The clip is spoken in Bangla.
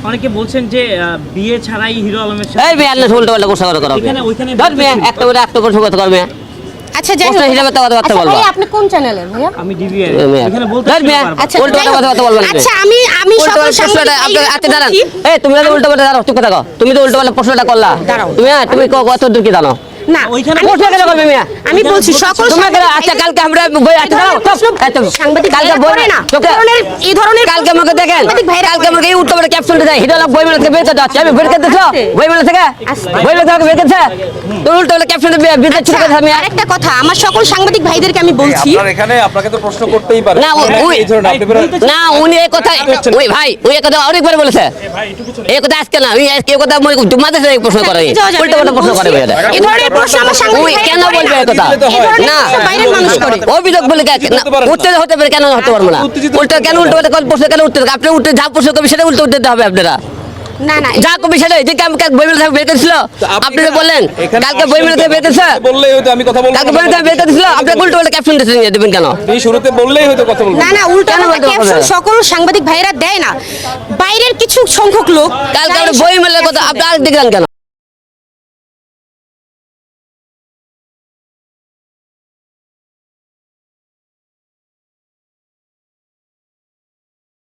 অনেকে বলছেন যে বিয়ে ছাড়াই হিরো আলমের সাথে এই মেয়ে আল্লাহ উল্টো পাল্টা কথা করো এখানে ওইখানে ধর মেয়ে একটা করে একটা করে কথা করবে আচ্ছা যাই হোক, প্রশ্ন হিসাবে তো কথা আচ্ছা বলবা ভাই আপনি কোন চ্যানেলের ভাইয়া? আমি ডিবিএ এখানে বলতে ধর মেয়ে আচ্ছা উল্টো যাই পাল্টা হোক, কথা বলবা না আচ্ছা আমি উল্টো সকল পাল্টা প্রশ্নটা আপনি সাংবাদিক আচ্ছা দাঁড়ান বলছি- এই তুমি তো উল্টো পাল্টা দাঁড়াও তুই কথা কও তুমি তো উল্টো পাল্টা প্রশ্নটা করলা দাঁড়াও। তুমি কত দূর কি জানো না ওইখানে আমি- প্রশ্ন কেন করবে মেয়ে আমি বলছি সকল তোমাকে আচ্ছা কালকে আমরা বই আচ্ছা দাঁড়াও সাংবাদিক কালকে ভাইরা বই করে না তোকে এই ধরনের কালকে আমাকে দেখেন সাংবাদিক ভাইরা কালকে করে। আমাকে এই উল্টো পাল্টা ক্যাপশনটা দেয় হিরো বই মেলা থেকে বের করতে হচ্ছে আমি বের করতে দিছো আস্তে। বই মেলা থেকে আস্তে। বই মেলা থেকে বের করতে তো উল্টো পাল্টা ক্যাপশনটা বের ছিল কথা আমি আরেকটা কথা আমার সকল সাংবাদিক ভাইদেরকে আমি বলছি আপনার এখানে আপনাকে তো প্রশ্ন করতেই পারে না, ওই- এই ধরনের আপনি বেরোন- না উনি এই কথা ওই ভাই ওই কথা অনেকবার বলেছে এই কথা আজকে না আমি আজকে এই কথা মনে মাঝে সাথে প্রশ্ন করে যাওয়া যাবে, উল্টো পাল্টা আমি প্রশ্ন করে বলছি, এটা এই ধরনের প্রশ্ন আমার সাংবাদিক ওই ভাইরা কেন করে বলবে না। এই কথা দিলে তো হয়। এই ধরনের না প্রশ্ন বাইরের মানুষ করে অভিযোগ বলে উত্তেজিত হতে পারে কেন হতে পারবো না উত্তেজিত উল্টো কেন উল্টো পাল্টা প্রশ্ন কেন উঠতে আপনি উল্টো যা প্রশ্ন করবেন সেটা উল্টো উঠতে হবে আপনারা না না যা কবি সেটা এই যে বই মেলা থেকে বের করেছিল তো আপনি যে বললেন এখানে কালকে বই মেলা থেকে বের করেছে বললেই হয়তো আমি কথা বলবো কালকে বই মেলা থেকে বের করেছিল আপনি উল্টো পাল্টা ক্যাপশন দেবেন কেন এই শুরুতে বললেই হয়তো কথা বলবো না না উল্টো কেন বলতে হবে ক্যাপশন না? সকল সাংবাদিক ভাইরা দেয় না বাইরের কিছু সংখ্যক লোক কালকে আমরা বই মেলার কথা আপনি আর দেখলেন কেন